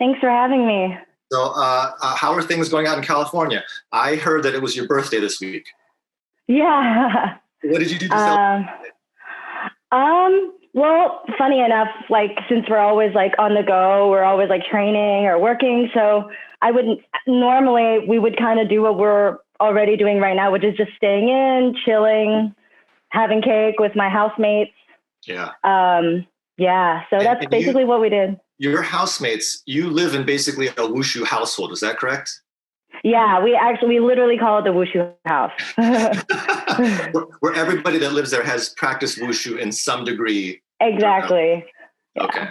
Thanks for having me. So, how are things going out in California? I heard that it was your birthday this week. Yeah. What did you do to celebrate? Well, funny enough, like since we're always like on the go, we're always like training or working. So we would kind of do what we're already doing right now, which is just staying in, chilling, having cake with my housemates. Yeah. Yeah. So that's basically what we did. Your housemates, you live in basically a Wushu household. Is that correct? Yeah, we literally call it the Wushu house. where everybody that lives there has practiced Wushu in some degree. Exactly. Yeah. Okay,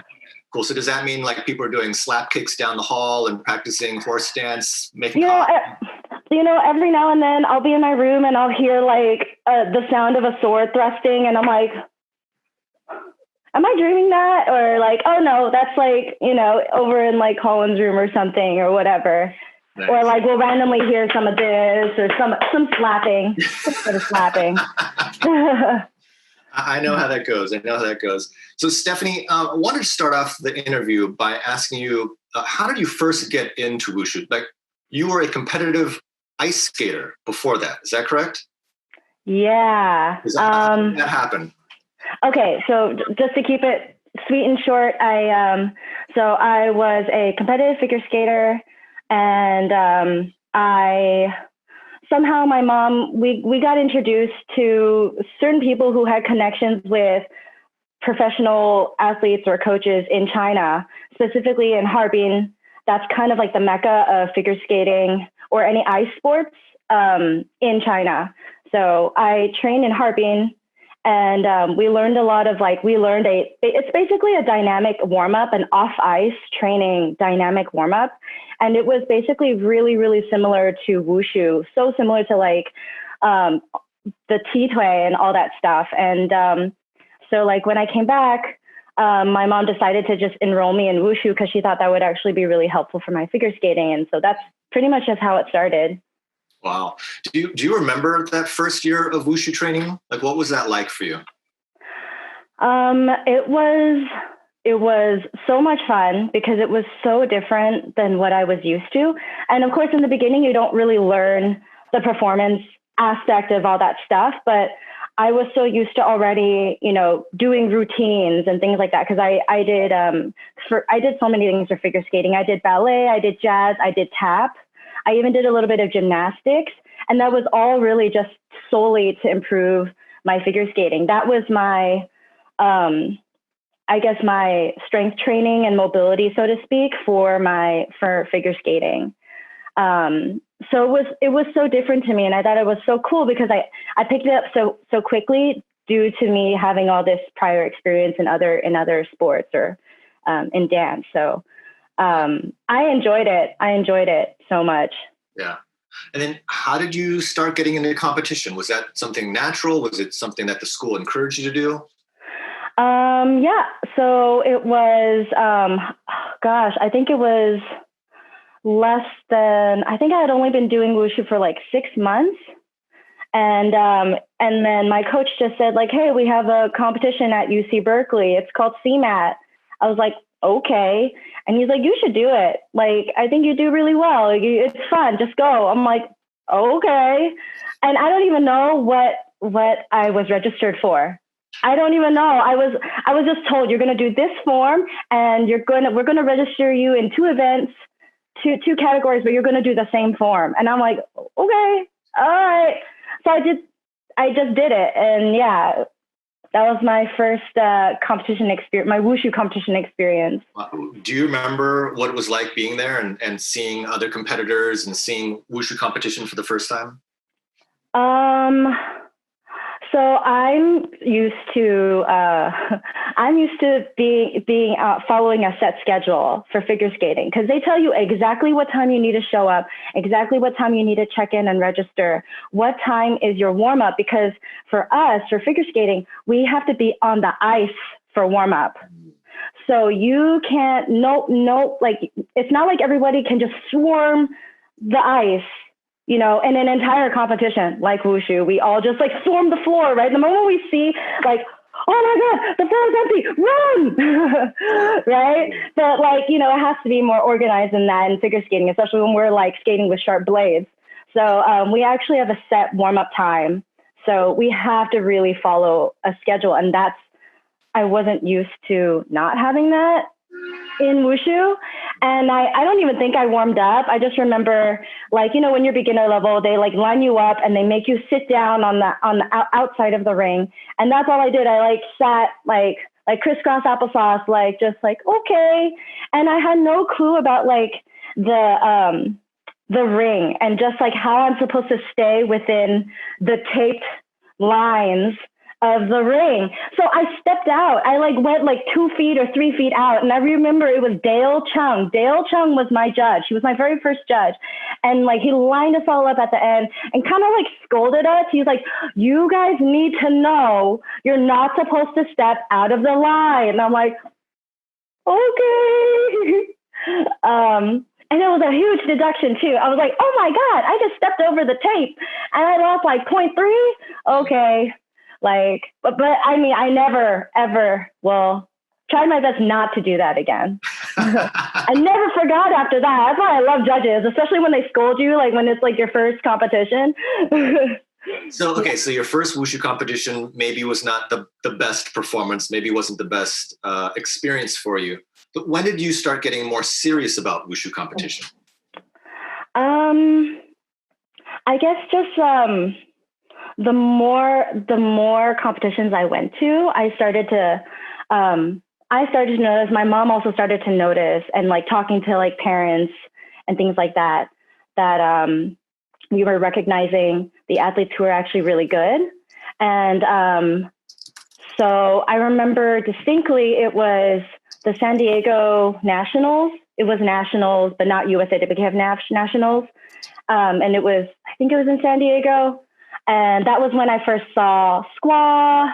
cool. So does that mean like people are doing slap kicks down the hall and practicing horse dance, making every now and then I'll be in my room and I'll hear like the sound of a sword thrusting and I'm like, am I dreaming that? Or like, oh no, that's like, over in like Colin's room or something or whatever. Nice. Or like we'll randomly hear some of this or some slapping, some sort of slapping. I know how that goes. So Stephanie, I wanted to start off the interview by asking you, how did you first get into Wushu? Like you were a competitive ice skater before that. Is that correct? Yeah. How did that happen? Okay. So just to keep it sweet and short, I was a competitive figure skater. And somehow my mom, we got introduced to certain people who had connections with professional athletes or coaches in China, specifically in Harbin. That's kind of like the mecca of figure skating or any ice sports in China. So I trained in Harbin. And we learned a lot of it's basically a dynamic warm-up, an off-ice training dynamic warm-up. And it was basically really, really similar to Wushu, so similar to like the T-Tui and all that stuff. And so like when I came back, my mom decided to just enroll me in Wushu because she thought that would actually be really helpful for my figure skating. And so that's pretty much just how it started. Wow. Do you remember that first year of Wushu training? Like, what was that like for you? It was so much fun because it was so different than what I was used to. And of course, in the beginning, you don't really learn the performance aspect of all that stuff, but I was so used to already, doing routines and things like that. Cause I did so many things for figure skating. I did ballet, I did jazz, I did tap. I even did a little bit of gymnastics, and that was all really just solely to improve my figure skating. That was my, my strength training and mobility, so to speak, for figure skating. So it was so different to me, and I thought it was so cool because I picked it up so quickly due to me having all this prior experience in other sports or in dance. So. I enjoyed it. I enjoyed it so much. Yeah. And then how did you start getting into competition? Was that something natural? Was it something that the school encouraged you to do? Yeah. So it was, I think it was I think I had only been doing Wushu for like 6 months. And then my coach just said like, hey, we have a competition at UC Berkeley. It's called CMAT. I was like, okay. And he's like, you should do it. Like, I think you do really well. It's fun. Just go. I'm like, okay. And I don't even know what I was registered for. I don't even know. I was just told you're going to do this form and we're going to register you in 2 events, two categories, but you're going to do the same form. And I'm like, okay, all right. So I just did it. And yeah, that was my first competition experience, my Wushu competition experience. Do you remember what it was like being there and seeing other competitors and seeing Wushu competition for the first time? So I'm used to being following a set schedule for figure skating because they tell you exactly what time you need to show up, exactly what time you need to check in and register, what time is your warm up. Because for us, for figure skating, we have to be on the ice for warm up. So you can't like it's not like everybody can just swarm the ice. In an entire competition like Wushu, we all just like swarm the floor, right? The moment we see like, oh my God, the floor is empty, run, right? But like, you know, it has to be more organized than that in figure skating, especially when we're like skating with sharp blades. So we actually have a set warm-up time. So we have to really follow a schedule. And I wasn't used to not having that in Wushu. And I don't even think I warmed up. I just remember, like, you know, when you're beginner level, they like line you up and they make you sit down on the outside of the ring. And that's all I did. I like sat like crisscross applesauce, like just like, okay. And I had no clue about like the ring and just like how I'm supposed to stay within the taped lines of the ring. So I stepped out. I like went like 2 feet or 3 feet out. And I remember it was Dale Chung. Dale Chung was my judge. He was my very first judge. And like, he lined us all up at the end and kind of like scolded us. He's like, you guys need to know you're not supposed to step out of the line. And I'm like, okay. And it was a huge deduction too. I was like, oh my God, I just stepped over the tape and I lost like 0.3. Okay. Like, but I mean, I never, ever, tried my best not to do that again. I never forgot after that. That's why I love judges, especially when they scold you, like when it's like your first competition. So your first Wushu competition maybe was not the best performance, maybe wasn't the best experience for you. But when did you start getting more serious about Wushu competition? I guess just the more competitions I went to, I started to notice. My mom also started to notice, and like talking to like parents and things like that we were recognizing the athletes who were actually really good. And so I remember distinctly, it was the San Diego Nationals. It was nationals, but not USA. They became nationals. And I think it was in San Diego. And that was when I first saw Squaw,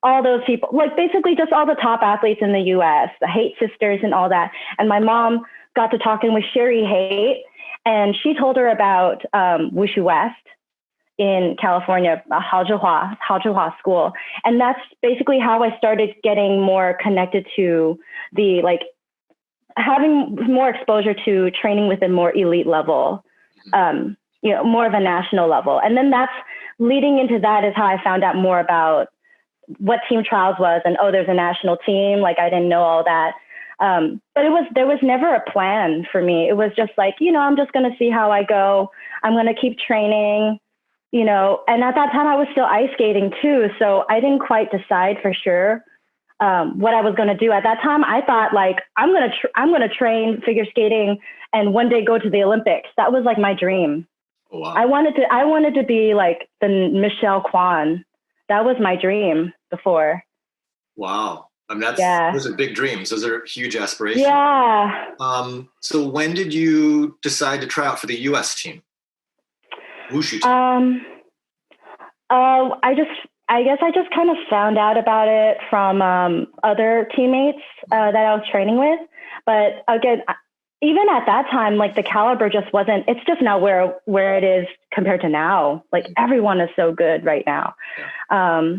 all those people, like basically just all the top athletes in the US, the Haight sisters and all that. And my mom got to talking with Sherry Haight, and she told her about Wushu West in California, Haozhihua school. And that's basically how I started getting more connected to the, like, having more exposure to training with a more elite level, you know, more of a national level. And then that's leading into that is how I found out more about what team trials was, and, oh, there's a national team. Like, I didn't know all that. But there was never a plan for me. It was just like, you know, I'm just going to see how I go. I'm going to keep training, you know, and at that time I was still ice skating too. So I didn't quite decide for sure what I was going to do. At that time, I thought like, I'm going to train figure skating and one day go to the Olympics. That was like my dream. Oh, wow. I wanted to be like the Michelle Kwan. That was my dream before. Wow. I mean, those are big dreams. Those are huge aspirations. Yeah. So when did you decide to try out for the U.S. team? Wushu team? I guess I just kind of found out about it from other teammates that I was training with. But again, even at that time, like the caliber just wasn't, it's just not where it is compared to now. Like everyone is so good right now. Yeah.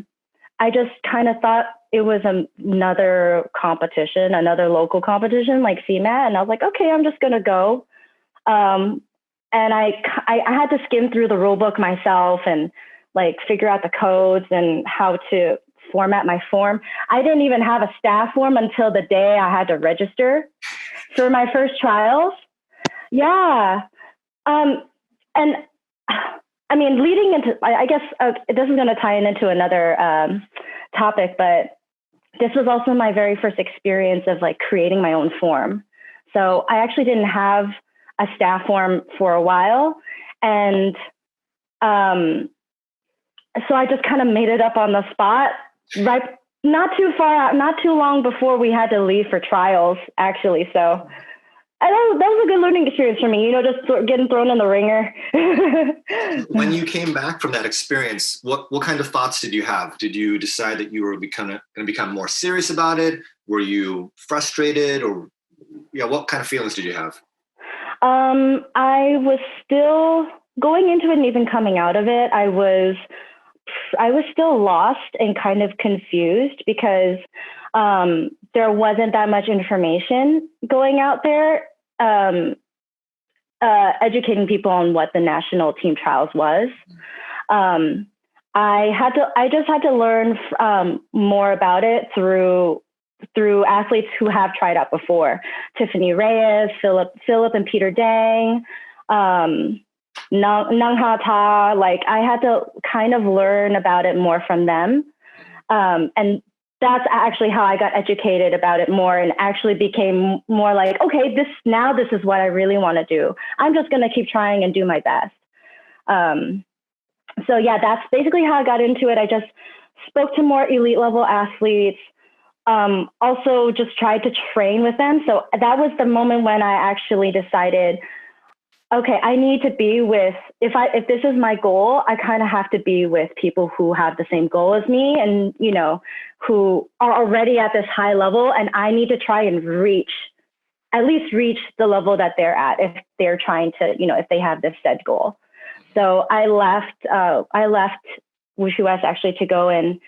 I just kind of thought it was another competition, another local competition like CMAT. And I was like, okay, I'm just going to go. And I had to skim through the rule book myself and like figure out the codes and how to format my form. I didn't even have a staff form until the day I had to register for my first trials. Yeah. And I mean, leading into, I guess this is going to tie into another topic, but this was also my very first experience of like creating my own form. So I actually didn't have a staff form for a while. And so I just kind of made it up on the spot, right? Not too far out, not too long before we had to leave for trials, actually. So that was a good learning experience for me, you know, just getting thrown in the ringer. When you came back from that experience, what kind of thoughts did you have? Did you decide that you were going to become more serious about it? Were you frustrated, or what kind of feelings did you have? I was still going into it and even coming out of it. I was I was still lost and kind of confused because there wasn't that much information going out there, educating people on what the national team trials was. I just had to learn more about it through athletes who have tried out before. Tiffany Reyes, Philip and Peter Dang, Nang Ha Ta. Like, I had to kind of learn about it more from them. And that's actually how I got educated about it more and actually became more like, okay, this is what I really want to do. I'm just going to keep trying and do my best. So yeah, that's basically how I got into it. I just spoke to more elite level athletes, also just tried to train with them. So that was the moment when I actually decided, okay, I need to be with, if this is my goal, I kind of have to be with people who have the same goal as me and, you know, who are already at this high level, and I need to try and at least reach the level that they're at if they're trying to, you know, if they have this set goal. So I left Wushu West actually to go and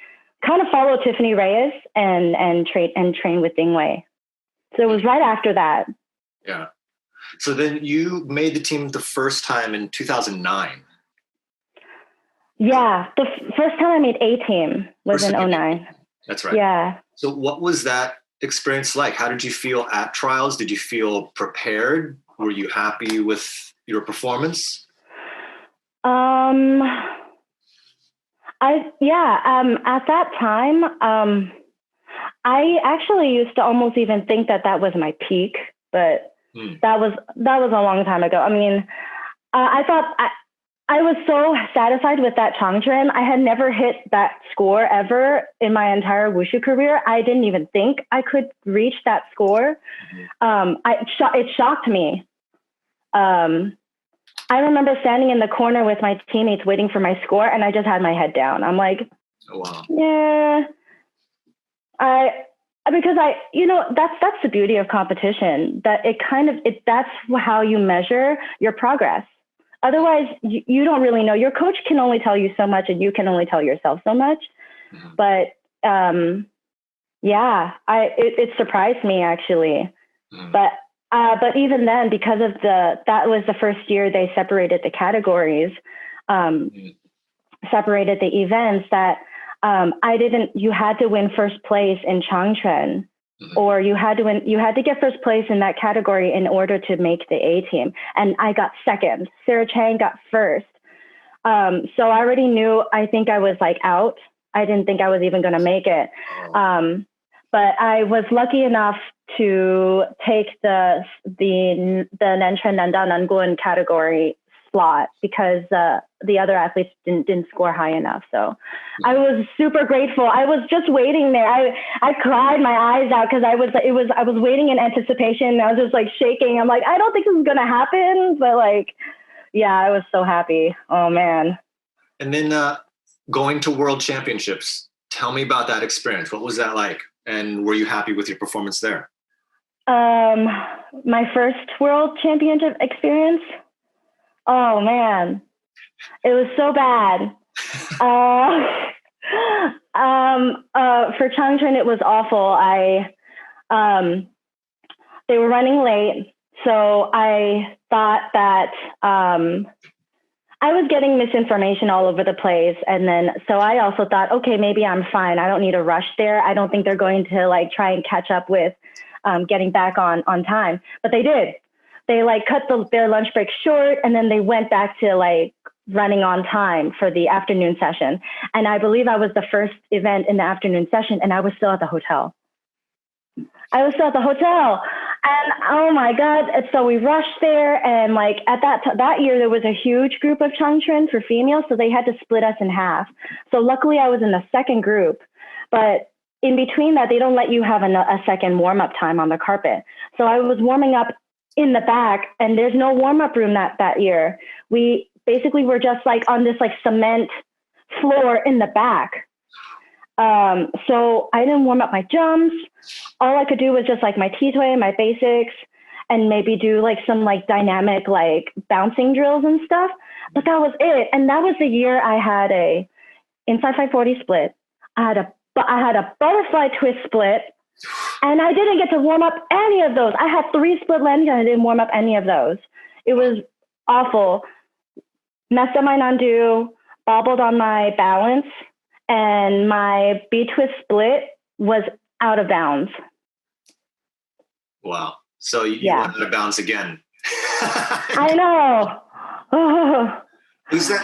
kind of follow Tiffany Reyes and train with Ding Wei. So it was right after that. Yeah. So then you made the team the first time in 2009. Yeah, the first time I made A team was in 2009. That's right. Yeah. So what was that experience like? How did you feel at trials? Did you feel prepared? Were you happy with your performance? At that time, I actually used to almost even think that was my peak, but that was a long time ago. I mean, I thought I was so satisfied with that Changchun. I had never hit that score ever in my entire Wushu career. I didn't even think I could reach that score. It shocked me. I remember standing in the corner with my teammates waiting for my score, and I just had my head down. I'm like, oh, wow. Yeah, because that's the beauty of competition, that that's how you measure your progress. Otherwise, you don't really know. Your coach can only tell you so much, and you can only tell yourself so much. Mm-hmm. But it surprised me actually. Mm-hmm. But even then, because of that was the first year they separated the categories, separated the events, that you had to win first place in Changchun, or you had to get first place in that category in order to make the A team. And I got second. Sarah Chang got first. So I already knew, I think I was like out. I didn't think I was even going to make it. But I was lucky enough to take the Nanchen Nanda Nangun category slot because the other athletes didn't score high enough. So I was super grateful. I was just waiting there. I cried my eyes out because I was waiting in anticipation. I was just like shaking. I'm like, I don't think this is gonna happen, but like, yeah, I was so happy. Oh man. And then going to World Championships. Tell me about that experience. What was that like? And were you happy with your performance there? My first World Championship experience. Oh man, it was so bad. For Changchun, it was awful. They were running late, so I thought that I was getting misinformation all over the place. And then, so I also thought, okay, maybe I'm fine. I don't need to rush there. I don't think they're going to like try and catch up with getting back on time. But they did. They like cut their lunch break short, and then they went back to like running on time for the afternoon session. And I believe I was the first event in the afternoon session, and I was still at the hotel. And oh my God. And so we rushed there, and like at that year, there was a huge group of Changchun for females. So they had to split us in half. So luckily I was in the second group, but in between that, they don't let you have a second warm up time on the carpet. So I was warming up in the back, and there's no warm up room that year. We basically were just like on this like cement floor in the back. So I didn't warm up my jumps. All I could do was just like my T-tway, my basics, and maybe do like some like dynamic like bouncing drills and stuff. But that was it. And that was the year I had a inside 540 split. I had a butterfly twist split, and I didn't get to warm up any of those. I had 3 split landings, and I didn't warm up any of those. It was awful. Messed up my non-do, bobbled on my balance, and my B-twist split was out of bounds. Wow. So you went out of bounds again. I know. Oh.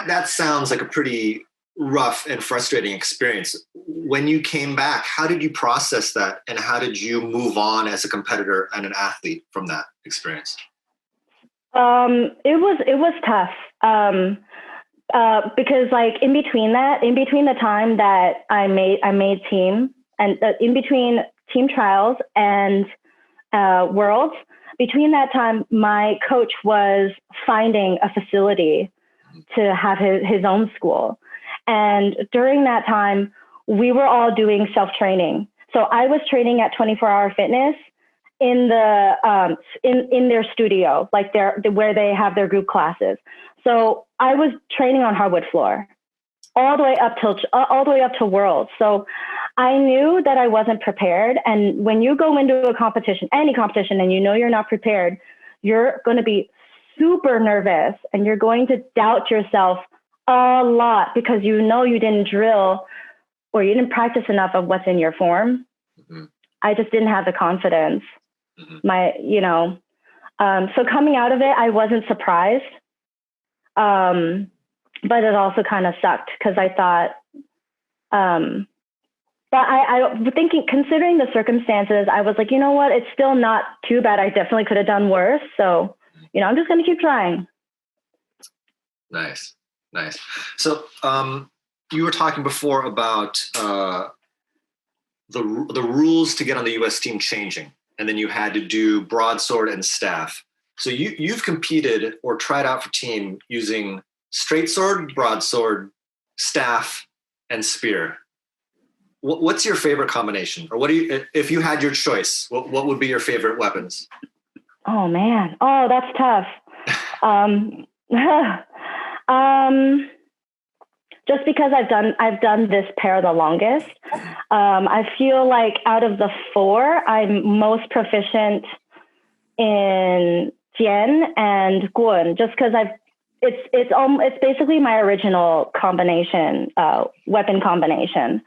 That sounds like a pretty rough and frustrating experience. When you came back, how did you process that, and how did you move on as a competitor and an athlete from that experience? It was tough. Because like in between the time that I made team, and in between team trials and worlds, between that time, my coach was finding a facility to have his own school. And during that time, we were all doing self-training. So I was training at 24-hour fitness in the in their studio, like where they have their group classes. So I was training on hardwood floor all the way up to Worlds. So I knew that I wasn't prepared. And when you go into a competition, any competition, and you know you're not prepared, you're going to be super nervous, and you're going to doubt yourself a lot because you know you didn't drill or you didn't practice enough of what's in your form. Mm-hmm. I just didn't have the confidence. Mm-hmm. So coming out of it, I wasn't surprised. But it also kind of sucked because I thought, but I thinking, considering the circumstances, I was like, you know what, it's still not too bad. I definitely could have done worse. So, I'm just going to keep trying. Nice. So, you were talking before about, the rules to get on the U.S. team changing, and then you had to do broadsword and staff. So you've competed or tried out for team using straight sword, broadsword, staff, and spear. What's your favorite combination? Or if you had your choice, what would be your favorite weapons? Oh man. Oh, that's tough. Just because I've done this pair the longest. I feel like out of the 4, I'm most proficient in Jian and Guan, just because it's basically my original combination, weapon combination.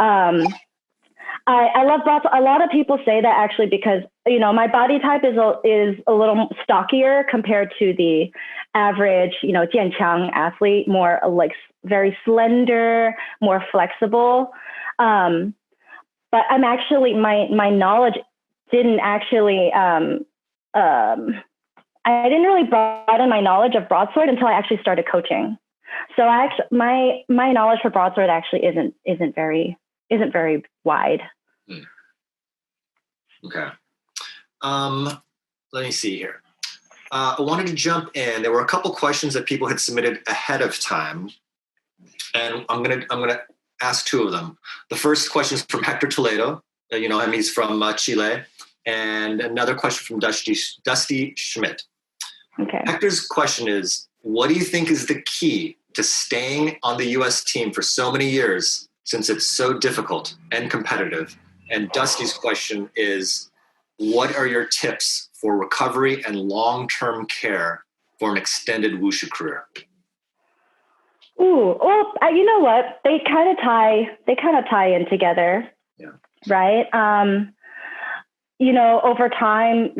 I love broadsword. A lot of people say that actually because my body type is a little stockier compared to the average jianqiang athlete, more like very slender, more flexible. But I'm actually my knowledge didn't actually. I didn't really broaden my knowledge of broadsword until I actually started coaching. So my knowledge for broadsword actually isn't very wide. Okay. Let me see here. I wanted to jump in. There were a couple questions that people had submitted ahead of time, and I'm gonna ask 2 of them. The first question is from Hector Toledo. Him, he's from Chile, and another question from Dusty Schmidt. Okay. Hector's question is, what do you think is the key to staying on the U.S. team for so many years, since it's so difficult and competitive? And Dusty's question is, what are your tips for recovery and long-term care for an extended wushu career? Ooh, well, you know what? They kind of tie in together. Yeah. Right. Over time,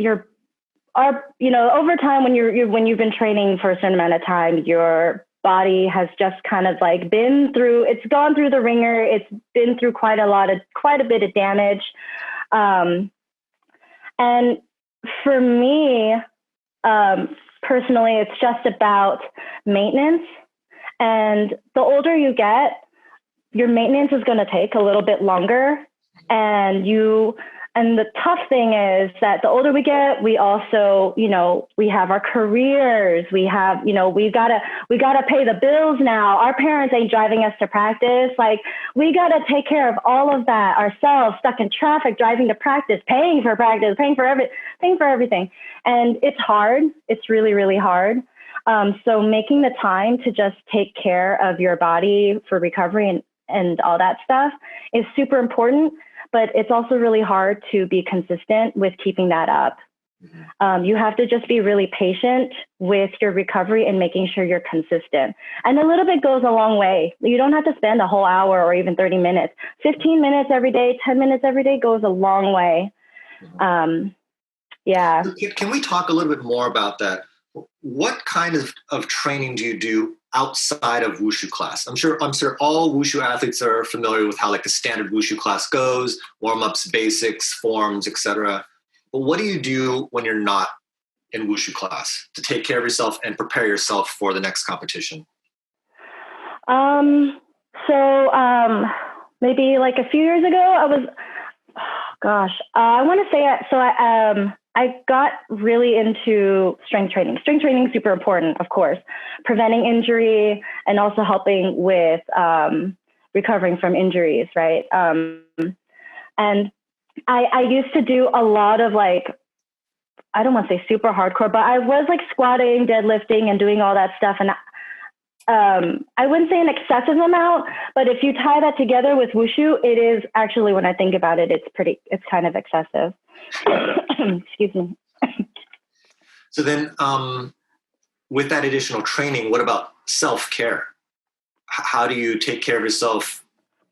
over time when you've been training for a certain amount of time, your body has just kind of like it's gone through the ringer. It's been through quite a bit of damage. And for me, personally, it's just about maintenance. And the older you get, your maintenance is going to take a little bit longer. And the tough thing is that the older we get, we also, we have our careers. We have, we gotta pay the bills now. Our parents ain't driving us to practice. Like, we gotta take care of all of that ourselves, stuck in traffic, driving to practice, paying for practice, paying for everything. And it's hard. It's really, really hard. So making the time to just take care of your body for recovery and all that stuff is super important, but it's also really hard to be consistent with keeping that up. You have to just be really patient with your recovery and making sure you're consistent. And a little bit goes a long way. You don't have to spend a whole hour or even 30 minutes. 15 minutes every day, 10 minutes every day goes a long way. Yeah. Can we talk a little bit more about that? What kind of training do you do outside of Wushu class? I'm sure all Wushu athletes are familiar with how like the standard Wushu class goes, warm-ups, basics, forms, etc. But what do you do when you're not in Wushu class to take care of yourself and prepare yourself for the next competition? Maybe like a few years ago, I want to say, I got really into strength training. Strength training is super important, of course, preventing injury and also helping with recovering from injuries, right? And I used to do a lot of like, I don't want to say super hardcore, but I was like squatting, deadlifting, and doing all that stuff. And I wouldn't say an excessive amount, but if you tie that together with Wushu, it is actually, when I think about it, it's kind of excessive. Excuse me. So then with that additional training, what about self-care? How do you take care of yourself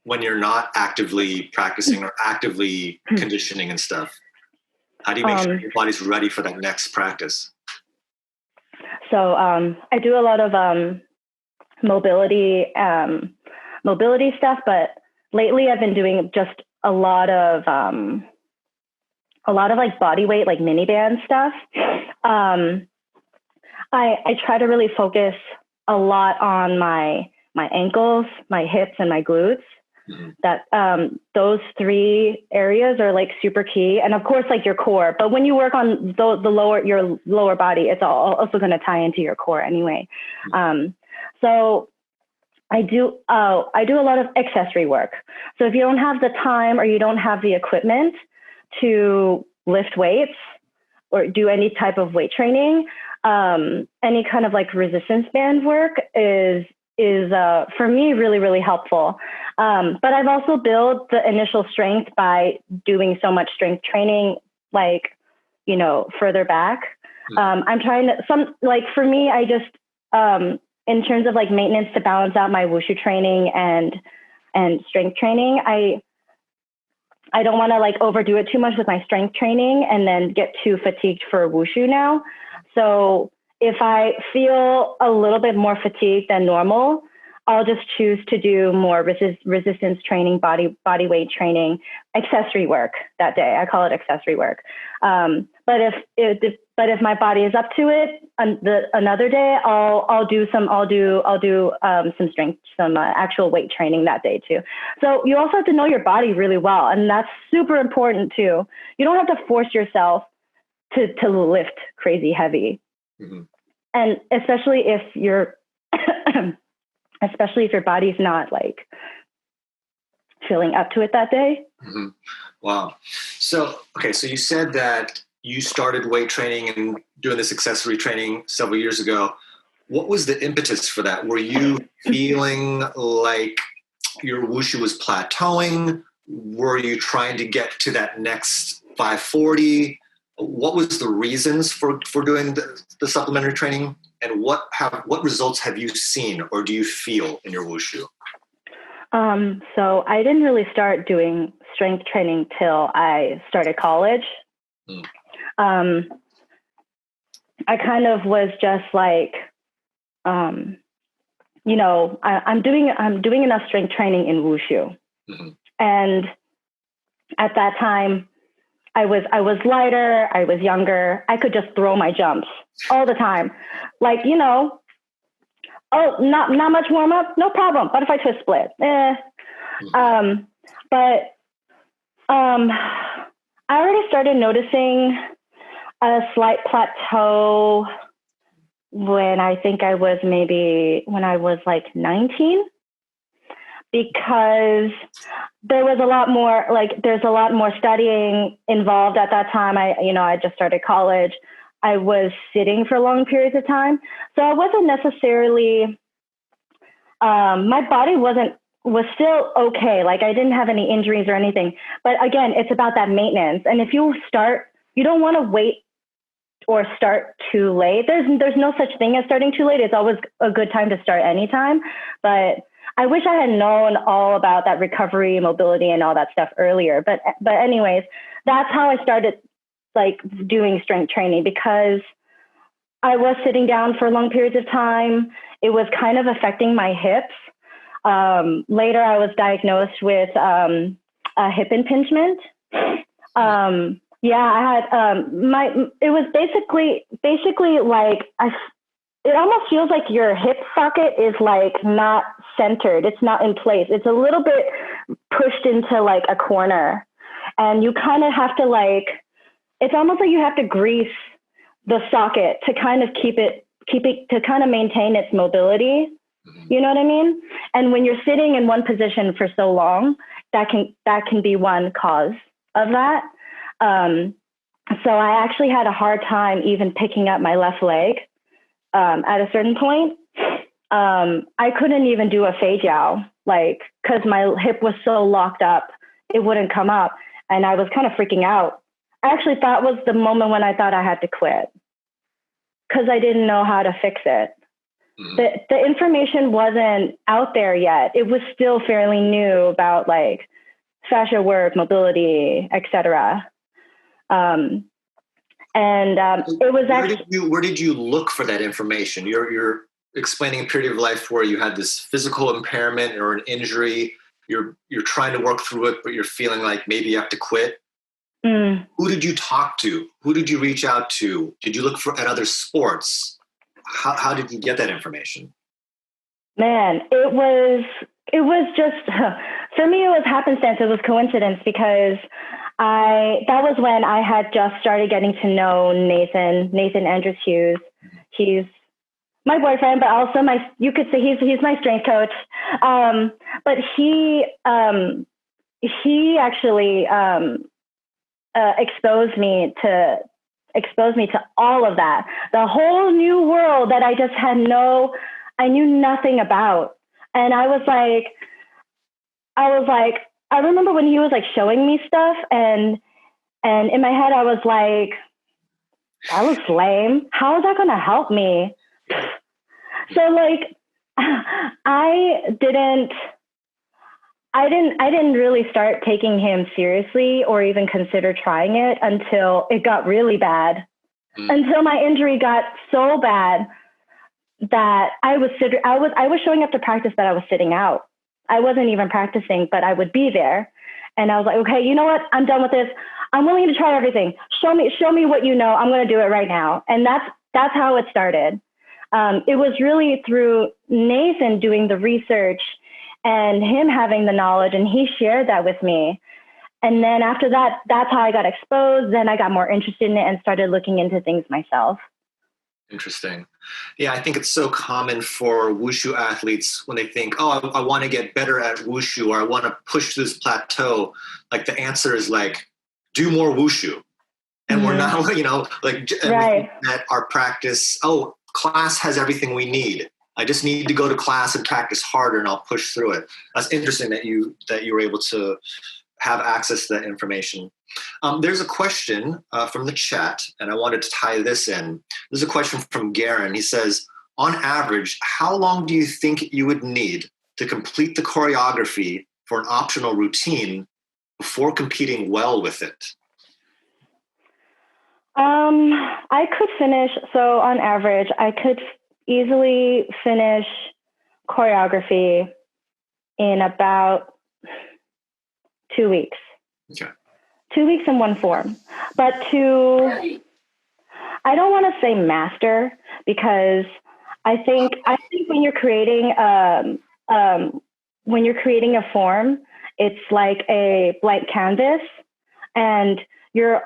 when you're not actively practicing or actively conditioning and stuff? How do you make sure your body's ready for that next practice? So I do a lot of mobility stuff, but lately I've been doing just a lot of like body weight, like mini band stuff. I try to really focus a lot on my ankles, my hips, and my glutes. That those three areas are like super key, and of course like your core. But when you work on your lower body, it's also going to tie into your core anyway. So I do a lot of accessory work. So if you don't have the time or you don't have the equipment to lift weights or do any type of weight training, any kind of like resistance band work is for me really, really helpful. But I've also built the initial strength by doing so much strength training, like, further back. I'm trying to, for me, I just, in terms of like maintenance to balance out my Wushu training and strength training, I don't want to like overdo it too much with my strength training and then get too fatigued for Wushu now. So if I feel a little bit more fatigued than normal, I'll just choose to do more resistance training, body weight training, accessory work that day. I call it accessory work. But if my body is up to it, another day I'll do some strength, some actual weight training that day too. So you also have to know your body really well, and that's super important too. You don't have to force yourself to lift crazy heavy. Mm-hmm. And especially if your body's not like feeling up to it that day. Mm-hmm. Wow. So you said that you started weight training and doing this accessory training several years ago. What was the impetus for that? Were you feeling like your Wushu was plateauing? Were you trying to get to that next 540? What was the reasons for doing the supplementary training, and what results have you seen or do you feel in your Wushu? So I didn't really start doing strength training till I started college. I kind of was just like, I'm doing enough strength training in Wushu, and at that time, I was lighter, I was younger, I could just throw my jumps all the time. Like, not much warm up, no problem. Butterfly twist split. But I already started noticing a slight plateau when I think when I was like 19. Because there's a lot more studying involved at that time. I just started college. I was sitting for long periods of time. So I wasn't necessarily, my body wasn't was still okay. Like I didn't have any injuries or anything. But again, it's about that maintenance. And if you don't want to wait or start too late. There's no such thing as starting too late. It's always a good time to start anytime. But I wish I had known all about that recovery, mobility, and all that stuff earlier. But anyways, that's how I started like doing strength training, because I was sitting down for long periods of time. It was kind of affecting my hips. Later, I was diagnosed with a hip impingement. Yeah, I had it was basically like it almost feels like your hip socket is like not centered. It's not in place. It's a little bit pushed into like a corner, and you kind of have to like, it's almost like you have to grease the socket to kind of keep it to kind of maintain its mobility. You know what I mean? And when you're sitting in one position for so long, that can be one cause of that. So I actually had a hard time even picking up my left leg at a certain point. I couldn't even do a fei jiao, like, because my hip was so locked up, it wouldn't come up. And I was kind of freaking out. I actually thought was the moment when I thought I had to quit, because I didn't know how to fix it. The information wasn't out there yet. It was still fairly new about like fascia work, mobility, etc. It was actually. Where did you look for that information? You're explaining a period of life where you had this physical impairment or an injury. You're trying to work through it, but you're feeling like maybe you have to quit. Who did you talk to? Who did you reach out to? Did you look at other sports? How did you get that information? Man, it was just, for me, it was happenstance. It was coincidence, because that was when I had just started getting to know Nathan Andrews Hughes. He's my boyfriend, but also you could say he's my strength coach. But he actually exposed me to all of that, the whole new world that I just I knew nothing about. And I was like, I remember when he was like showing me stuff, and in my head I was like, that looks lame. How is that going to help me? So like, I didn't really start taking him seriously or even consider trying it until it got really bad. Until my injury got so bad that I was showing up to practice, but I was sitting out. I wasn't even practicing, but I would be there. And I was like, okay, you know what? I'm done with this. I'm willing to try everything. Show me what you know. I'm going to do it right now. And that's how it started. It was really through Nathan doing the research and him having the knowledge, and he shared that with me. And then after that, that's how I got exposed. Then I got more interested in it and started looking into things myself. Interesting. Yeah, I think it's so common for Wushu athletes when they think, oh, I want to get better at Wushu, or I want to push this plateau. Like the answer is like, do more Wushu. And we're not, right. At our practice, class has everything we need. I just need to go to class and practice harder, and I'll push through it. That's interesting that you were able to have access to that information. There's a question from the chat, and I wanted to tie this in. There's a question from Garen. He says, on average, how long do you think you would need to complete the choreography for an optional routine before competing well with it? I could finish. So on average, I could easily finish choreography in about 2 weeks. Okay. 2 weeks in one form. But I don't want to say master, because I think when you're creating a form, it's like a blank canvas, and you're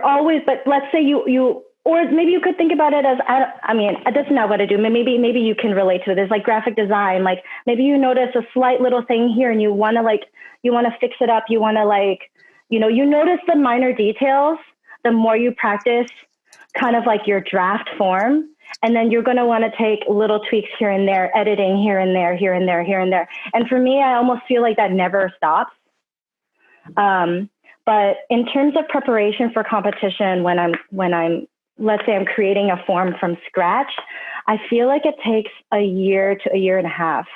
always, but let's say you or maybe you could think about it as, I mean, that's not what I do. Maybe you can relate to it. It's like graphic design. Like maybe you notice a slight little thing here and you want to fix it up. You want to you notice the minor details the more you practice kind of like your draft form. And then you're going to want to take little tweaks here and there, editing here and there, here and there, here and there. And for me, I almost feel like that never stops. But in terms of preparation for competition, when I'm, let's say I'm creating a form from scratch, I feel like it takes a year to a year and a half.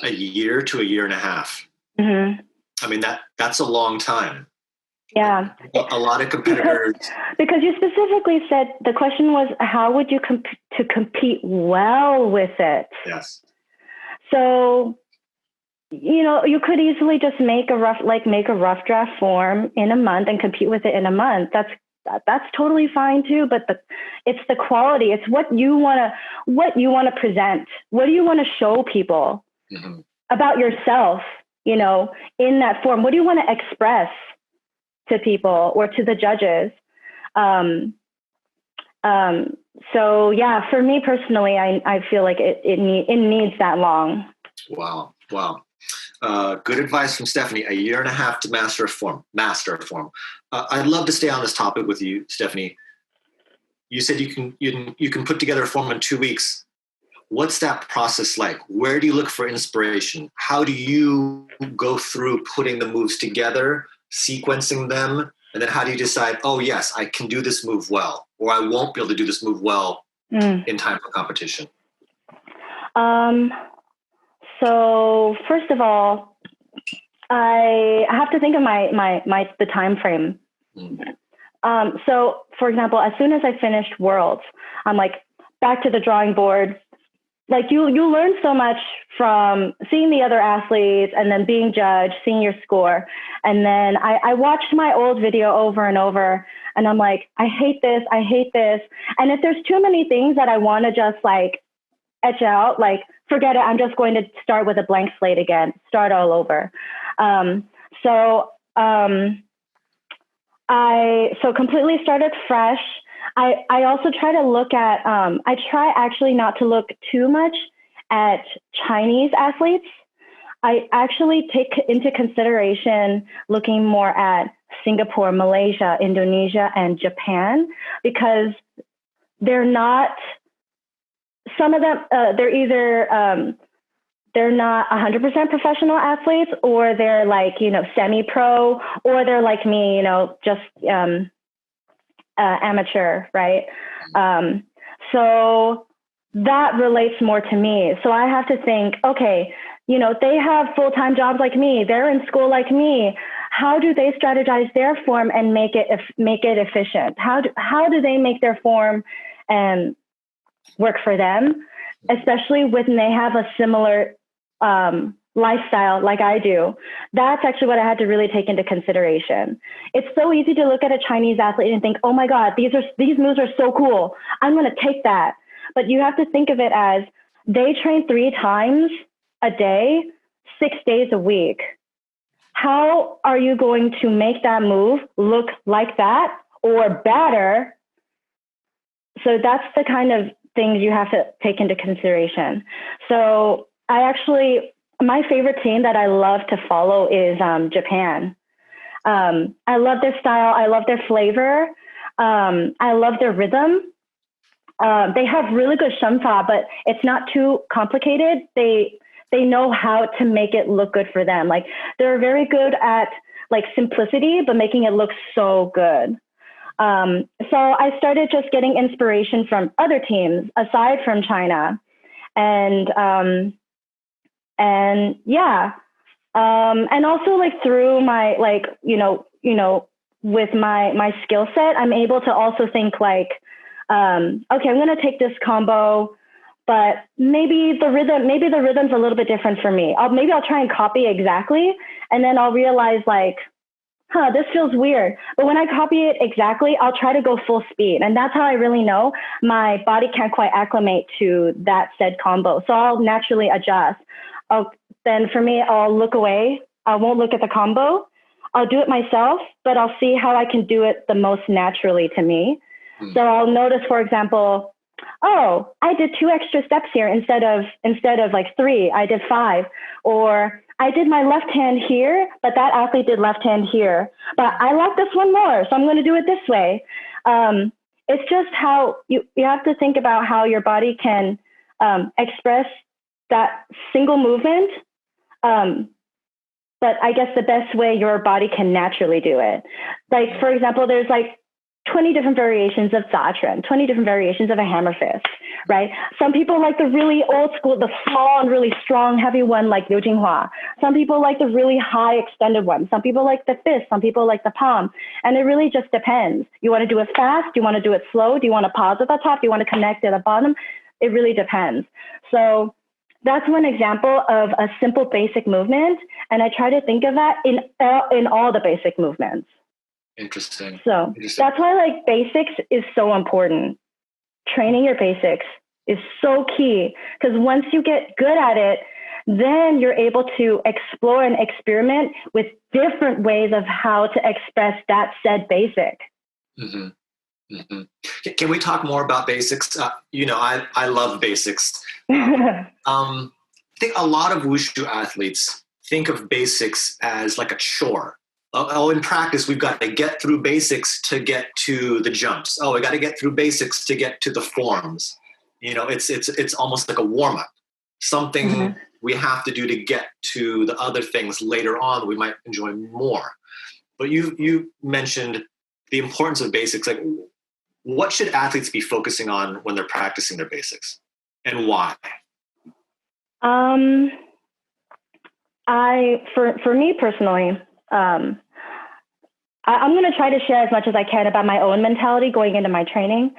A year to a year and a half. Mm-hmm. I mean, that's a long time. Yeah. A lot of competitors. Because you specifically said, the question was, how would you compete well with it? Yes. So, you could easily just make a rough draft form in a month and compete with it in a month. That's totally fine too. But it's the quality. It's what you want to present. What do you want to show people about yourself? In that form, what do you want to express to people or to the judges? So yeah, for me personally, I feel like it needs that long. Wow. Good advice from Stephanie. A year and a half to master a form. I'd love to stay on this topic with you, Stephanie. You said you can put together a form in 2 weeks. What's that process like? Where do you look for inspiration? How do you go through putting the moves together, sequencing them, and then how do you decide, oh yes, I can do this move well, or I won't be able to do this move well in time for competition? So first of all, I have to think of the time frame. So for example, as soon as I finished Worlds, I'm like back to the drawing board. Like you learn so much from seeing the other athletes and then being judged, seeing your score. And then I watched my old video over and over and I'm like, I hate this. And if there's too many things that I want to just like etch out, like forget it. I'm just going to start with a blank slate again, start all over. So completely started fresh. I also try to look at, I try actually not to look too much at Chinese athletes. I actually take into consideration looking more at Singapore, Malaysia, Indonesia, and Japan, because they're not, some of them, they're either, they're not 100% professional athletes, or they're like, semi-pro, or they're like me, just, amateur, right? So that relates more to me. So I have to think, okay, they have full-time jobs like me. They're in school like me. How do they strategize their form and make it efficient? How do they make their form work for them, especially when they have a similar lifestyle like I do? That's actually what I had to really take into consideration. It's so easy to look at a Chinese athlete and think, oh my God, these moves are so cool, I'm going to take that. But you have to think of it as they train 3 times a day, 6 days a week. How are you going to make that move look like that or better? So that's the kind of things you have to take into consideration. So my favorite team that I love to follow is Japan. I love their style. I love their flavor. I love their rhythm. They have really good shenfa, but it's not too complicated. They know how to make it look good for them. Like they're very good at like simplicity, but making it look so good. So I started just getting inspiration from other teams aside from China, and also like through my with my skill set, I'm able to also think like, okay, I'm going to take this combo, but maybe the rhythm's a little bit different for me. Maybe I'll try and copy exactly, and then I'll realize like, this feels weird. But when I copy it exactly, I'll try to go full speed. And that's how I really know my body can't quite acclimate to that said combo. So I'll naturally adjust. Then for me, I'll look away. I won't look at the combo. I'll do it myself, but I'll see how I can do it the most naturally to me. So I'll notice, for example, oh, I did 2 extra steps here instead of like 3, I did 5. Or I did my left hand here, but that athlete did left hand here. But I like this one more, so I'm going to do it this way. it's just how you have to think about how your body can express that single movement. But I guess the best way your body can naturally do it. Like, for example, there's like 20 different variations of Zatran, 20 different variations of a hammer fist, right? Some people like the really old school, the small and really strong, heavy one like Liu Jinghua. Some people like the really high extended one. Some people like the fist. Some people like the palm. And it really just depends. You want to do it fast? Do you want to do it slow? Do you want to pause at the top? Do you want to connect at the bottom? It really depends. So that's one example of a simple basic movement. And I try to think of that in all the basic movements. Interesting. So that's why like basics is so important. Training your basics is so key, because once you get good at it, then you're able to explore and experiment with different ways of how to express that said basic. Mm-hmm. Mm-hmm. Can we talk more about basics? I love basics. I think a lot of Wushu athletes think of basics as like a chore. In practice, we've got to get through basics to get to the jumps. Oh, we got to get through basics to get to the forms. It's almost like a warm-up, something we have to do to get to the other things later on we might enjoy more. But you mentioned the importance of basics. Like, what should athletes be focusing on when they're practicing their basics, and why? For me personally, I'm going to try to share as much as I can about my own mentality going into my training.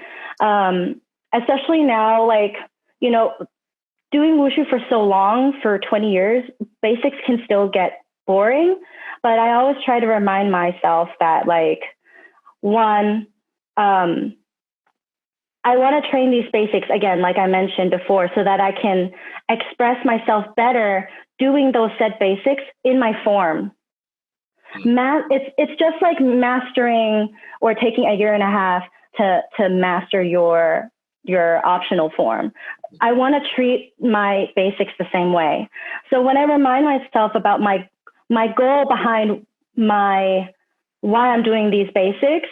Especially now, like, doing Wushu for so long, for 20 years, basics can still get boring. But I always try to remind myself that, like, one, I want to train these basics again, like I mentioned before, so that I can express myself better doing those set basics in my form. It's just like mastering or taking a year and a half to master your optional form. I want to treat my basics the same way. So when I remind myself about my goal behind why I'm doing these basics,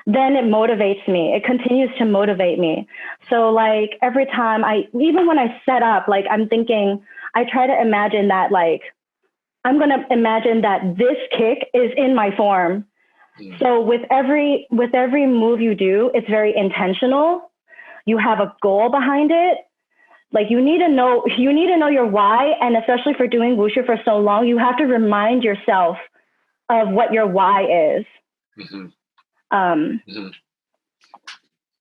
then it motivates me. It continues to motivate me. So like every time even when I set up, like I'm thinking, I try to imagine that, like, I'm going to imagine that this kick is in my form. So with every move you do, it's very intentional. You have a goal behind it. Like you need to know your why. And especially for doing Wushu for so long, you have to remind yourself of what your why is.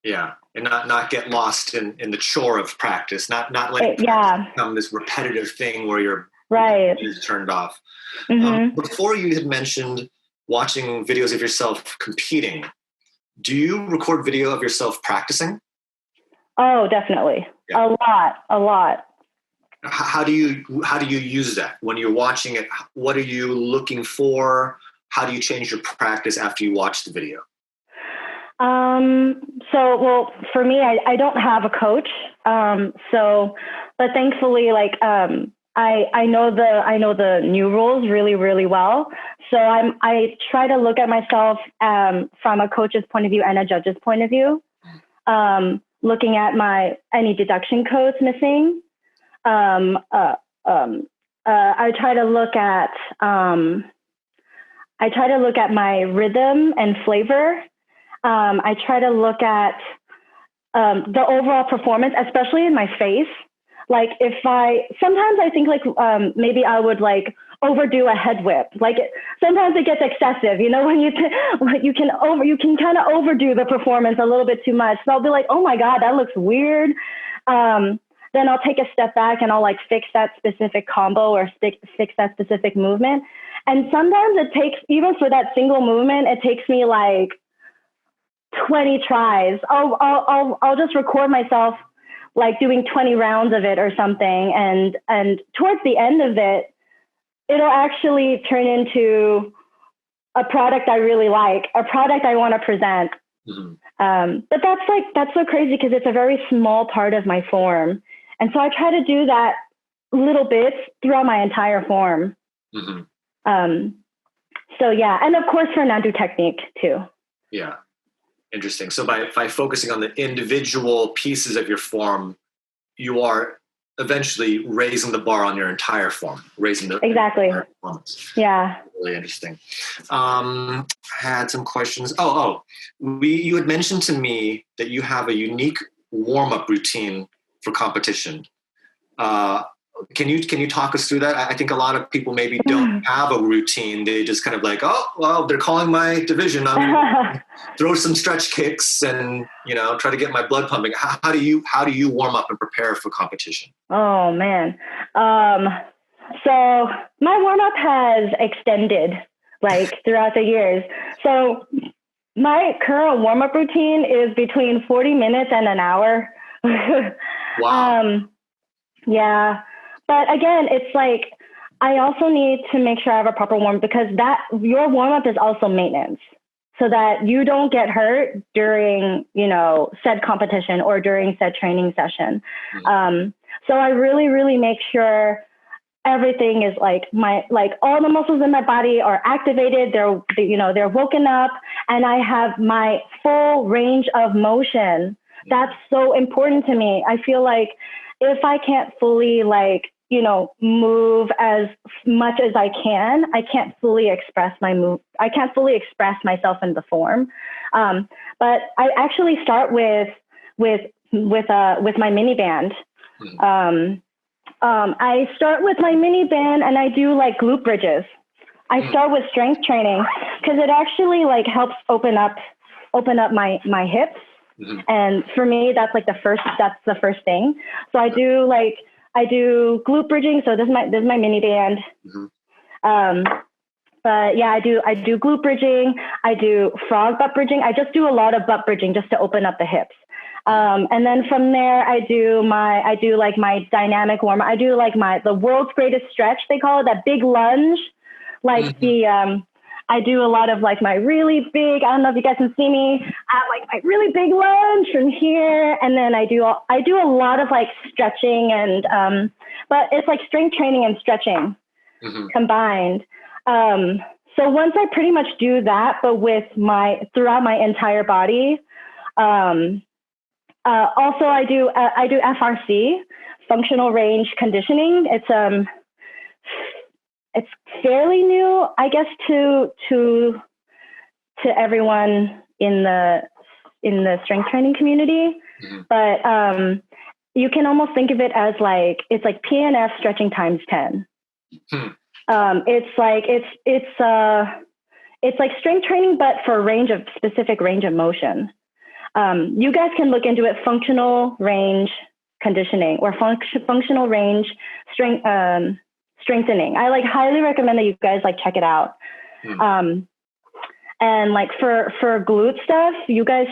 Yeah. And not get lost in the chore of practice, not let it become this repetitive thing where you're right is turned off. Before, you had mentioned watching videos of yourself competing. Do you record video of yourself practicing? Oh, definitely. Yeah. A lot. How do you use that when you're watching it? What are you looking for? How do you change your practice after you watch the video? Well, for me, I don't have a coach. But thankfully, like, I know the new rules really, really well. So I try to look at myself, from a coach's point of view and a judge's point of view. Looking at any deduction codes missing. I try to look at my rhythm and flavor. I try to look at the overall performance, especially in my face. Like sometimes I think like maybe I would like overdo a head whip. Like sometimes it gets excessive, when you can kind of overdo the performance a little bit too much. So I'll be like, oh my God, that looks weird. Then I'll take a step back and I'll like fix that specific combo or fix that specific movement. And sometimes it takes, even for that single movement, it takes me like 20 tries. I'll just record myself like doing 20 rounds of it or something. And towards the end of it, it'll actually turn into a product I really like, a product I want to present. But that's so crazy because it's a very small part of my form. And so I try to do that little bits throughout my entire form. So yeah. And of course for Nandu technique too. Yeah. Interesting. So by focusing on the individual pieces of your form, you are eventually raising the bar on your entire form, raising the exactly entire performance. Yeah. Really interesting. I had some questions. You had mentioned to me that you have a unique warm-up routine for competition. Can you talk us through that? I think a lot of people maybe don't have a routine. They just kind of like, oh, well, they're calling my division. I'm gonna throw some stretch kicks and, try to get my blood pumping. How do you warm up and prepare for competition? Oh man. So my warm up has extended throughout the years. So my current warm up routine is between 40 minutes and an hour. Wow. Yeah. But again, it's I also need to make sure I have a proper warm because your warm up is also maintenance so that you don't get hurt during, said competition or during said training session. Mm-hmm. So I really, really make sure everything is all the muscles in my body are activated. They're woken up and I have my full range of motion. That's so important to me. I feel like if I can't fully move as much as I can't fully express my move. I can't fully express myself in the form. But I actually start with my mini band. I start with my mini band and I do glute bridges. I start with strength training because it actually helps open up my hips. Mm-hmm. And for me, that's the first thing. So I do glute bridging. So this is my mini band. Mm-hmm. But yeah, I do glute bridging. I do frog butt bridging. I just do a lot of butt bridging just to open up the hips. And then from there, I do my dynamic warm up. I do the world's greatest stretch. They call it that big lunge, mm-hmm. I do a lot of my really big, I don't know if you guys can see me, I have my really big lunge from here. And then I do a lot of stretching and, but it's strength training and stretching mm-hmm. combined. So once I pretty much do that, but throughout my entire body, also I do FRC, functional range conditioning. It's fairly new, I guess, to everyone in the strength training community. Mm-hmm. But you can almost think of it as it's PNF stretching times 10. Hmm. It's strength training, but for specific range of motion. You guys can look into it, functional range conditioning or functional range strengthening. I highly recommend that you guys check it out. Mm. And for glute stuff, you guys,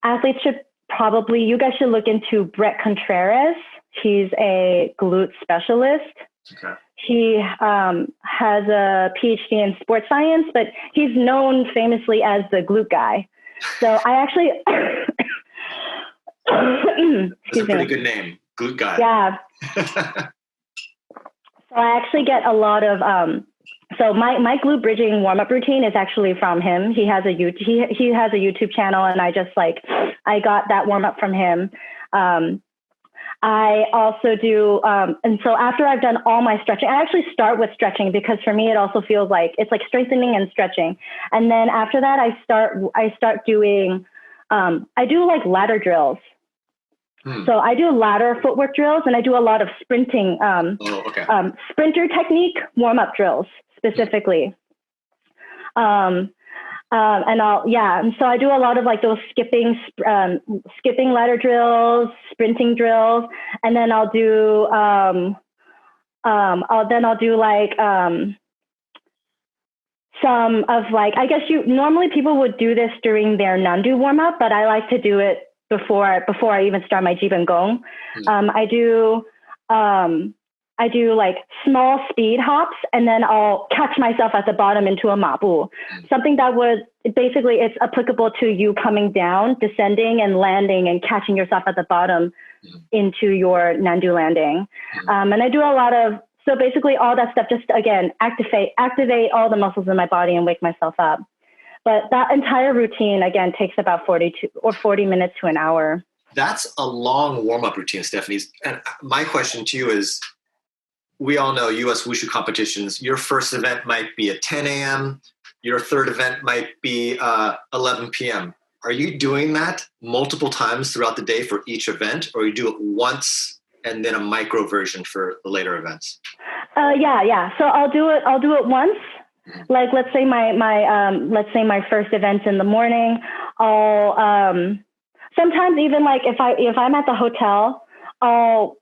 athletes you guys should look into Brett Contreras. He's a glute specialist. Okay. He has a PhD in sports science, but he's known famously as the glute guy. So I actually, that's a pretty good name, glute guy. Yeah. So I actually get a lot of, so my glute bridging warm-up routine is actually from him. He has a YouTube channel and I got that warm-up from him. I also do, and so after I've done all my stretching, I actually start with stretching because for me, it also feels it's strengthening and stretching. And then after that, I start doing, I do ladder drills. So I do ladder footwork drills and I do a lot of sprinting, sprinter technique warm-up drills specifically. And so I do a lot of those skipping ladder drills, sprinting drills, and then I'll do some of I guess normally people would do this during their Nandu warm-up, but I like to do it before I even start my Jiben Gong. I do small speed hops and then I'll catch myself at the bottom into a mabu. Something that it's applicable to you coming down, descending and landing and catching yourself at the bottom into your Nandu landing. And I do a lot of, so basically all that stuff, just again, activate all the muscles in my body and wake myself up. But that entire routine, again, takes about 40 minutes to an hour. That's a long warm-up routine, Stephanie. And my question to you is, we all know U.S. Wushu competitions, your first event might be at 10 a.m., your third event might be 11 p.m. Are you doing that multiple times throughout the day for each event, or you do it once and then a micro version for the later events? Yeah. So I'll do it once. Like let's say my first event's in the morning. I'll sometimes even like if I'm at the hotel, I'll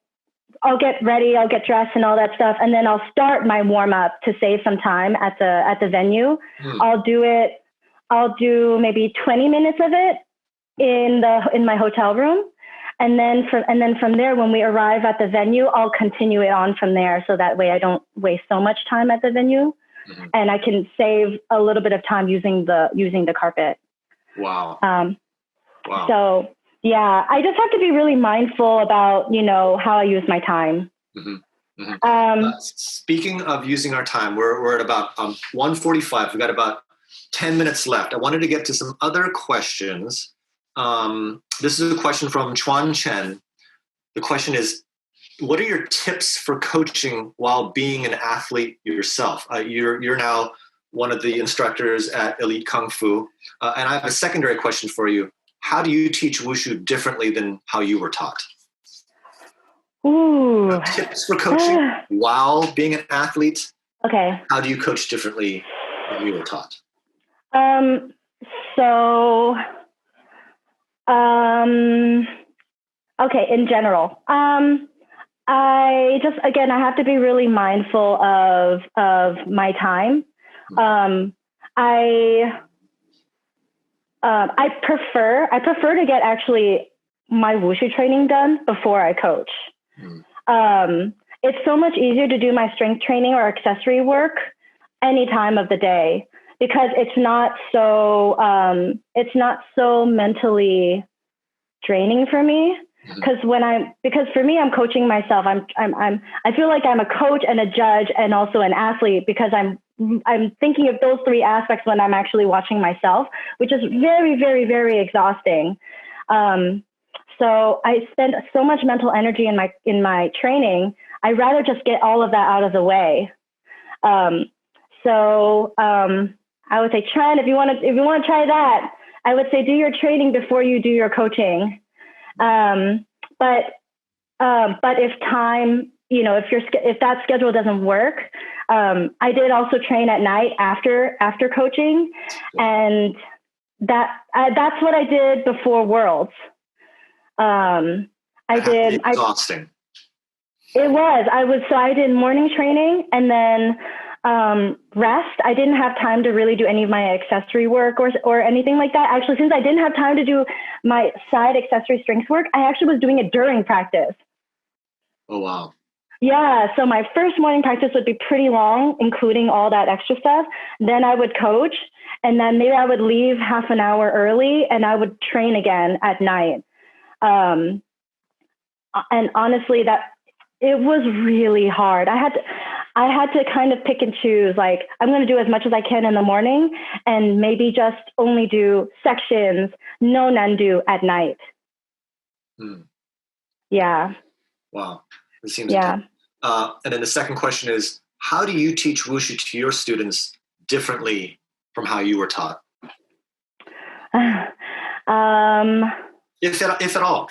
get ready, I'll get dressed and all that stuff, and then I'll start my warm up to save some time at the venue. I'll do maybe 20 minutes of it in my hotel room, and then from there, when we arrive at the venue, I'll continue it on from there, so that way I don't waste so much time at the venue, and I can save a little bit of time using the carpet. Wow. Wow. So yeah, I just have to be really mindful about, how I use my time. Speaking of using our time, we're at about 1:45. We've got about 10 minutes left. I wanted to get to some other questions. This is a question from Chuan Chen. The question is, what are your tips for coaching while being an athlete yourself? You're now one of the instructors at Elite Kung Fu. And I have a secondary question for you. How do you teach Wushu differently than how you were taught? Ooh. Tips for coaching while being an athlete. Okay. How do you coach differently than you were taught? Okay, in general. I have to be really mindful of my time. I prefer to get actually my Wushu training done before I coach. It's so much easier to do my strength training or accessory work any time of the day, because it's not so mentally draining for me. Because for me, I'm coaching myself. I feel like I'm a coach and a judge and also an athlete, because I'm thinking of those three aspects when I'm actually watching myself, which is very, very, very exhausting. So I spend so much mental energy in my training. I'd rather just get all of that out of the way. I would say, Trent, if you want to try that, I would say do your training before you do your coaching. But if time, if that schedule doesn't work, I did also train at night after coaching, and that's what I did before Worlds. Exhausting. I did morning training and then rest. I didn't have time to really do any of my accessory work or anything like that. Actually, since I didn't have time to do my side accessory strength work, I actually was doing it during practice. Oh, wow. Yeah. So my first morning practice would be pretty long, including all that extra stuff. Then I would coach, and then maybe I would leave half an hour early and I would train again at night. And honestly, it was really hard. I had to kind of pick and choose, like, I'm going to do as much as I can in the morning and maybe just only do sections, no nandu at night. Yeah. Wow. It seems tough. And then the second question is, how do you teach Wushu to your students differently from how you were taught? If at all.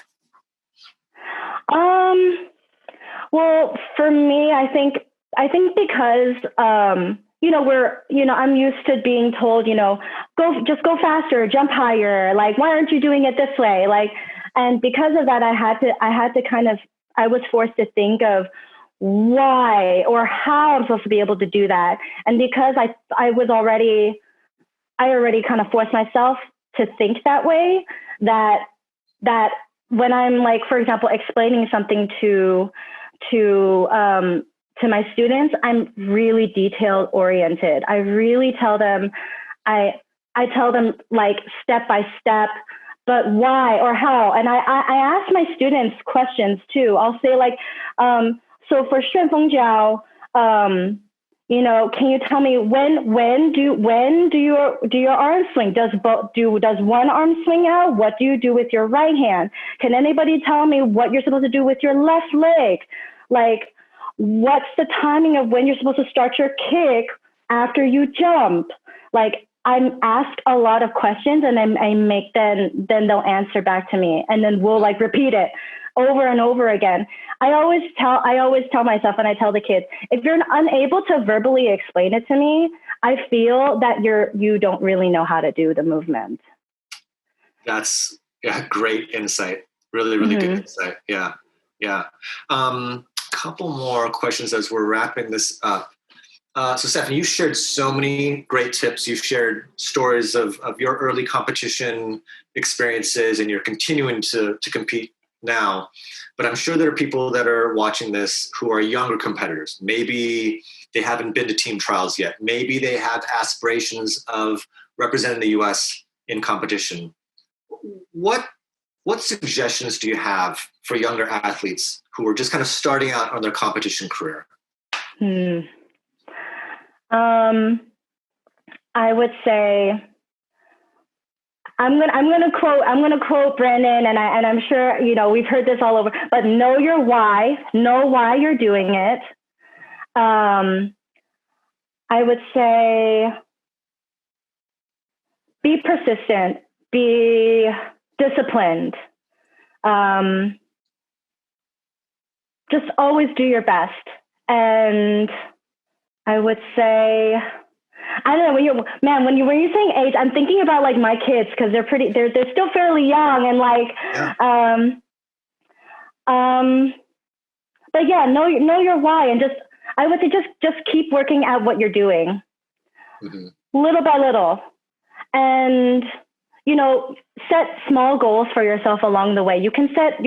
Well, for me, I think because, I'm used to being told, go faster, jump higher. Like, why aren't you doing it this way? Like, and because of that, I was forced to think of why or how I'm supposed to be able to do that. And because I already kind of forced myself to think that way, that when I'm, like, for example, explaining something to my students, I'm really detail oriented. I really tell them, I tell them, like, step by step, but why or how. And I ask my students questions too. I'll say, like, so for 旋风脚, Can you tell me when do your arms swing? Does one arm swing out? What do you do with your right hand? Can anybody tell me what you're supposed to do with your left leg? Like, what's the timing of when you're supposed to start your kick after you jump? Like, I'm asked a lot of questions, and I make then they'll answer back to me, and then we'll like repeat it over and over again. I always tell myself, and I tell the kids, if you're unable to verbally explain it to me, I feel that you don't really know how to do the movement. That's great insight. Really, really good insight. Yeah. Couple more questions as we're wrapping this up. So Stephanie, you shared so many great tips. You've shared stories of your early competition experiences, and you're continuing to compete now. But I'm sure there are people that are watching this who are younger competitors. Maybe they haven't been to team trials yet. Maybe they have aspirations of representing the US in competition. What suggestions do you have for younger athletes who are just kind of starting out on their competition career? I would say I'm gonna quote Brandon, and I'm sure we've heard this all over, but know your why, know why you're doing it. I would say be persistent, be disciplined. Just always do your best. And I would say, I don't know, when you're saying age, I'm thinking about like my kids, because they're still fairly young, and like, but yeah, know your why, and I would say just keep working at what you're doing, little by little, and set small goals for yourself along the way. You can set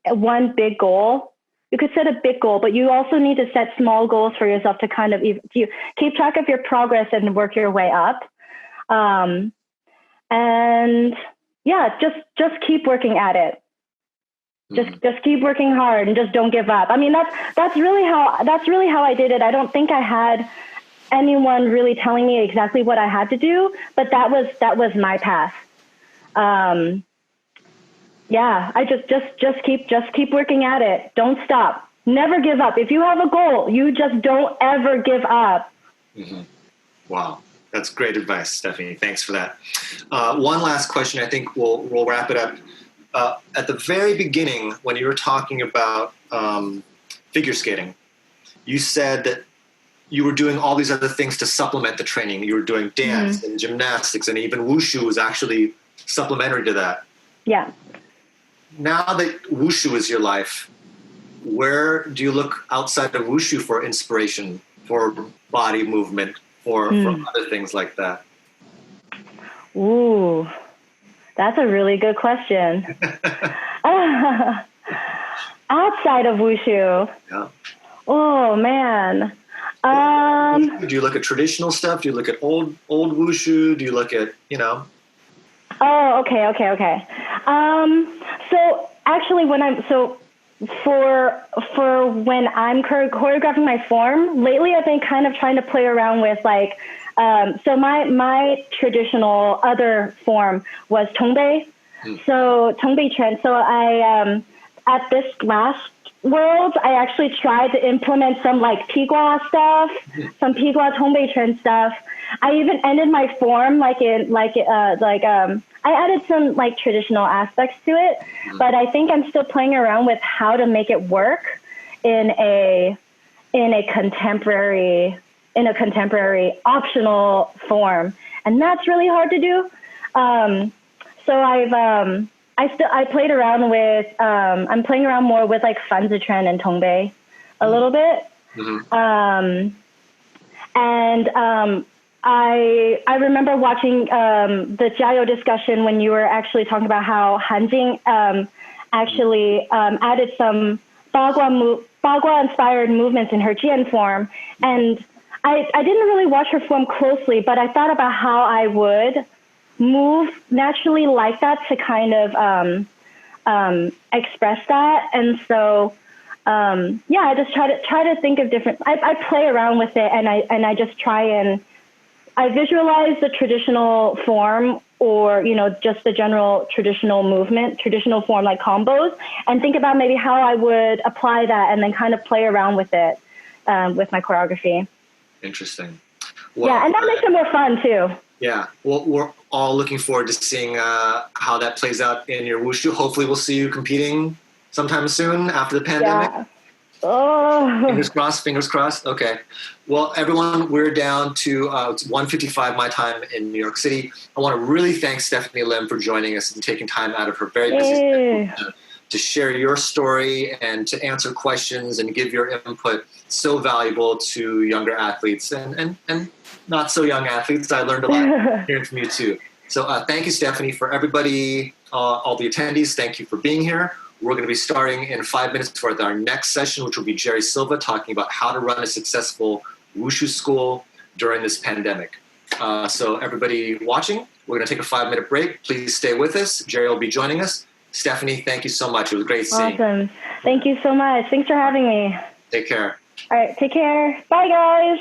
one big goal. You could set a big goal, but you also need to set small goals for yourself to kind of keep track of your progress and work your way up. And yeah, just keep working at it. Just keep working hard and just don't give up. I mean, that's really how I did it. I don't think I had anyone really telling me exactly what I had to do, but that was my path. Yeah, I just keep working at it. Don't stop. Never give up. If you have a goal, you just don't ever give up. Wow, that's great advice, Stephanie. Thanks for that. One last question. I think we'll wrap it up. At the very beginning, when you were talking about figure skating, you said that you were doing all these other things to supplement the training. You were doing dance and gymnastics, and even wushu was actually supplementary to that. Yeah. Now that wushu is your life, where do you look outside of wushu for inspiration, for body movement, for other things like that? Ooh, that's a really good question. Outside of wushu. Yeah. Oh man. Do you look at traditional stuff? Do you look at old wushu? Do you look at Oh, okay. So actually, for when I'm choreographing my form, lately I've been kind of trying to play around with like, so my traditional other form was Tongbei. So Tongbei trend. So I, at this last Worlds, I actually tried to implement some like Pigua stuff, some Pigua Tongbei trend stuff. I even ended my form I added some like traditional aspects to it, but I think I'm still playing around with how to make it work in a contemporary optional form, and that's really hard to do. So I played around with I'm playing around more with like Fanzitren and Tongbei a little bit. I remember watching the Jiao discussion when you were actually talking about how Hanjing actually added some Bagua inspired movements in her Jian form, and I didn't really watch her form closely, but I thought about how I would move naturally like that to kind of express that. And so yeah, I just try to think of different. I play around with it, and I just try and I visualize the traditional form, or just the general traditional movement, traditional form like combos, and think about maybe how I would apply that, and then kind of play around with it with my choreography. Interesting. Well, yeah, and that makes it more fun too. Yeah, well, we're all looking forward to seeing how that plays out in your wushu. Hopefully, we'll see you competing sometime soon after the pandemic. Yeah. Oh. Fingers crossed, fingers crossed. Okay. Well, everyone, we're down to it's 1:55 my time in New York City. I want to really thank Stephanie Lim for joining us and taking time out of her very busy schedule to share your story and to answer questions and give your input. So valuable to younger athletes and not so young athletes. I learned a lot hearing from you too. So thank you, Stephanie. For everybody, all the attendees, thank you for being here. We're going to be starting in 5 minutes with our next session, which will be Jerry Silva talking about how to run a successful wushu school during this pandemic. So everybody watching, we're going to take a 5-minute break. Please stay with us. Jerry will be joining us. Stephanie, thank you so much. It was great seeing you. Awesome. Thank you so much. Thanks for having me. Take care. All right. Take care. Bye, guys.